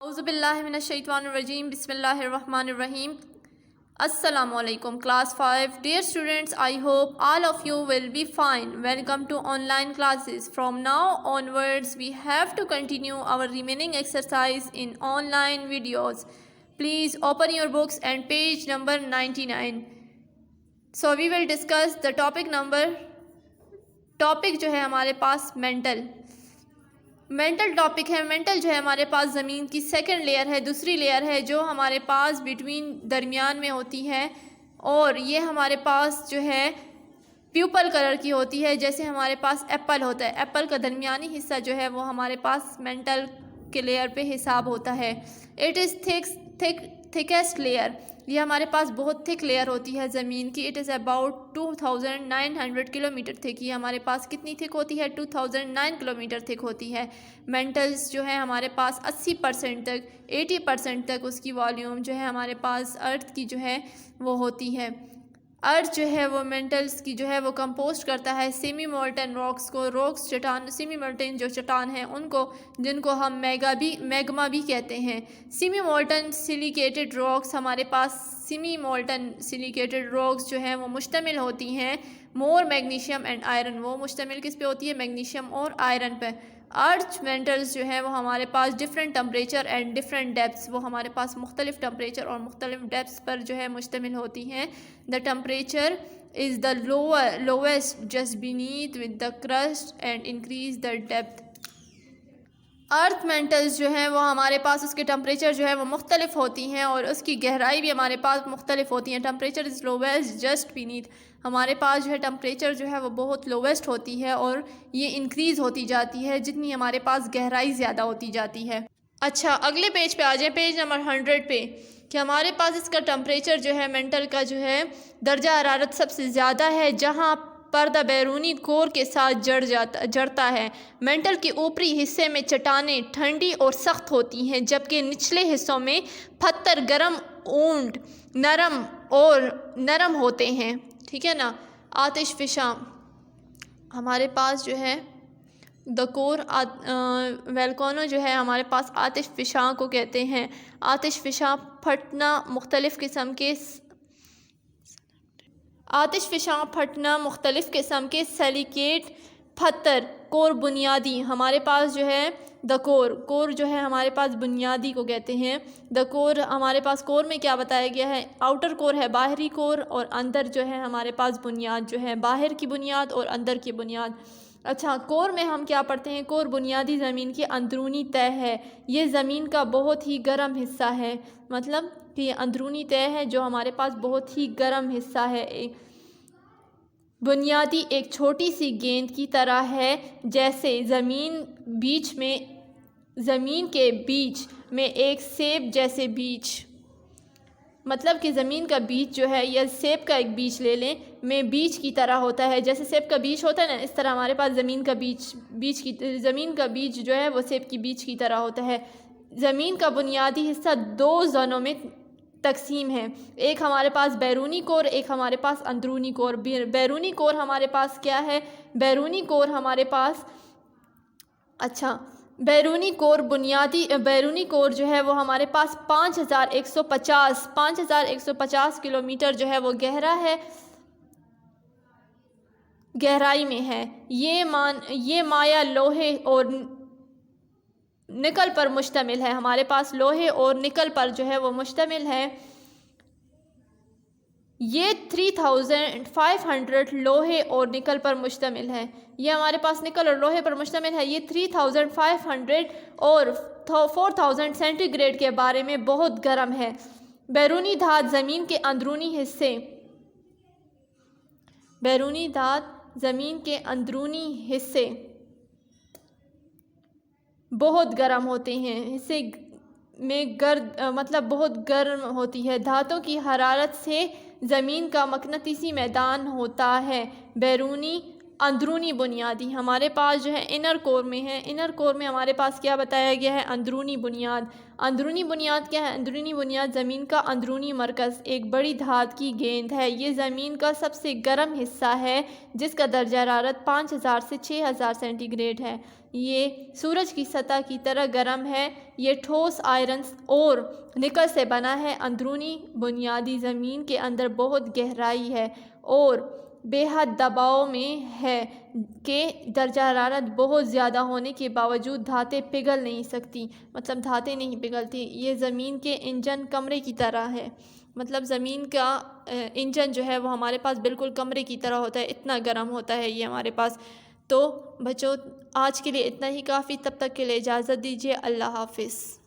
اعوذ باللہ من الشیطان الرجیم بسم اللہ الرحمن الرحیم. السلام علیکم class 5. Dear students, I hope all of you will be fine. Welcome to online classes. From now onwards we have to continue our remaining exercise in online videos. Please open your books and page number 99. So we will discuss the topic جو ہے ہمارے پاس mental topic ہے. Mental جو ہے ہمارے پاس زمین کی second layer ہے, دوسری لیئر ہے جو ہمارے پاس درمیان میں ہوتی ہے, اور یہ ہمارے پاس جو ہے پیوپل کلر کی ہوتی ہے, جیسے ہمارے پاس ایپل ہوتا ہے. ایپل کا درمیانی حصہ جو ہے وہ ہمارے پاس مینٹل کے لیئر پہ حساب ہوتا ہے. اٹ از تھکسٹ لیئر, یہ ہمارے پاس بہت تھک لیئر ہوتی ہے زمین کی. اٹ از اباؤٹ 2900 کلومیٹر تھک. یہ ہمارے پاس کتنی تھک ہوتی ہے؟ 2009 کلومیٹر تھک ہوتی ہے. مینٹلز جو ہے ہمارے پاس 80% تک 80% تک اس کی والیوم جو ہے ہمارے پاس ارتھ کی جو ہے وہ ہوتی ہے. ارتھ جو ہے وہ مینٹلز کی جو ہے وہ کمپوسٹ کرتا ہے سیمی مولٹن راکس کو. راکس چٹان, سیمی مولٹن جو چٹان ہیں ان کو, جن کو ہم میگما بھی کہتے ہیں. سیمی مولٹن سلیکیٹڈ راکس ہمارے پاس سیمی مولٹن سلیکیٹڈ راکس جو ہیں وہ مشتمل ہوتی ہیں مور میگنیشیم اینڈ آئرن. وہ مشتمل کس پہ ہوتی ہے؟ میگنیشیم اور آئرن پہ. ارتھ مینٹلز جو ہے وہ ہمارے پاس ڈفرینٹ ٹمپریچر اینڈ ڈفرینٹ ڈیپتھس, وہ ہمارے پاس مختلف ٹمپریچر اور مختلف ڈیپتھس پر جو ہے مشتمل ہوتی ہیں. The temperature is the lowest just beneath with the crust and increase the depth. ارتھ مینٹلز جو ہیں وہ ہمارے پاس اس کے ٹمپریچر جو ہے وہ مختلف ہوتی ہیں, اور اس کی گہرائی بھی ہمارے پاس مختلف ہوتی ہیں. ٹمپریچر از lowest just beneath, ہمارے پاس جو ہے ٹمپریچر جو ہے وہ بہت lowest ہوتی ہے, اور یہ انکریز ہوتی جاتی ہے جتنی ہمارے پاس گہرائی زیادہ ہوتی جاتی ہے. اچھا, اگلے پیج پہ آ جائیں, پیج نمبر 100 پہ, کہ ہمارے پاس اس کا ٹمپریچر جو ہے مینٹل کا جو ہے درجہ حرارت سب سے زیادہ ہے جہاں پردہ بیرونی کور کے ساتھ جڑتا ہے. مینٹل کے اوپری حصے میں چٹانیں ٹھنڈی اور سخت ہوتی ہیں, جبکہ نچلے حصوں میں پتھر گرم اونٹ نرم ہوتے ہیں. ٹھیک ہے نا. آتش فشاں ہمارے پاس جو ہے دکور ویلکانو جو ہے ہمارے پاس آتش فشاں کو کہتے ہیں. آتش فشاں پھٹنا مختلف قسم کے سلیکیٹ پتھر کور بنیادی ہمارے پاس جو ہے کور جو ہے ہمارے پاس بنیادی کو کہتے ہیں. کور ہمارے پاس کور میں کیا بتایا گیا ہے؟ آؤٹر کور ہے باہری کور, اور اندر جو ہے ہمارے پاس بنیاد جو ہے باہر کی بنیاد اور اندر کی بنیاد. اچھا, کور میں ہم کیا پڑھتے ہیں؟ کور بنیادی زمین کی اندرونی تہہ ہے. یہ زمین کا بہت ہی گرم حصہ ہے, مطلب کہ یہ اندرونی تہہ ہے جو ہمارے پاس بہت ہی گرم حصہ ہے. بنیادی ایک چھوٹی سی گیند کی طرح ہے, جیسے زمین کے بیچ میں ایک سیب جیسے بیج. مطلب کہ زمین کا بیج جو ہے, یا سیب کا ایک بیج لے لیں, میں بیج کی طرح ہوتا ہے. جیسے سیب کا بیج ہوتا ہے نا, اس طرح ہمارے پاس زمین کا بیج جو ہے وہ سیب کی بیج کی طرح ہوتا ہے. زمین کا بنیادی حصہ 2 زونوں میں تقسیم ہے. ایک ہمارے پاس بیرونی کور, ایک ہمارے پاس اندرونی کور. بیرونی کور ہمارے پاس کیا ہے؟ بیرونی کور ہمارے پاس بیرونی کور جو ہے وہ ہمارے پاس 5150 کلومیٹر جو ہے وہ گہرا ہے, گہرائی میں ہے. یہ مائع لوہے اور نکل پر مشتمل ہے. ہمارے پاس لوہے اور نکل پر جو ہے وہ مشتمل ہے. یہ 3500 لوہے اور نکل پر مشتمل ہے. یہ ہمارے پاس نکل اور لوہے پر مشتمل ہے. یہ 3500 اور 4000 سینٹی گریڈ کے بارے میں بہت گرم ہے. بیرونی دھات زمین کے اندرونی حصے بہت گرم ہوتے ہیں. حصے میں بہت گرم ہوتی ہے. دھاتوں کی حرارت سے زمین کا مقناطیسی میدان ہوتا ہے. بیرونی اندرونی بنیادی، ہمارے پاس جو ہے انر کور میں ہے، انر کور میں ہمارے پاس کیا بتایا گیا ہے؟ اندرونی بنیاد۔ اندرونی بنیاد کیا ہے؟ اندرونی بنیاد زمین کا اندرونی مرکز ایک بڑی دھات کی گیند ہے، یہ زمین کا سب سے گرم حصہ ہے جس کا درجہ حرارت 5000 سے 6000 سینٹی گریڈ ہے، یہ سورج کی سطح کی طرح گرم ہے، یہ ٹھوس آئرن اور نکل سے بنا ہے۔ اندرونی بنیادی زمین کے اندر بہت گہرائی ہے اور بے حد دباؤ میں ہے کہ درجہ حرارت بہت زیادہ ہونے کے باوجود دھاتیں پگھل نہیں سکتی، مطلب دھاتیں نہیں پگھلتی۔ یہ زمین کے انجن کمرے کی طرح ہے، مطلب زمین کا انجن جو ہے وہ ہمارے پاس بالکل کمرے کی طرح ہوتا ہے، اتنا گرم ہوتا ہے یہ ہمارے پاس۔ تو بچوں آج کے لیے اتنا ہی کافی، تب تک کے لیے اجازت دیجیے، اللہ حافظ۔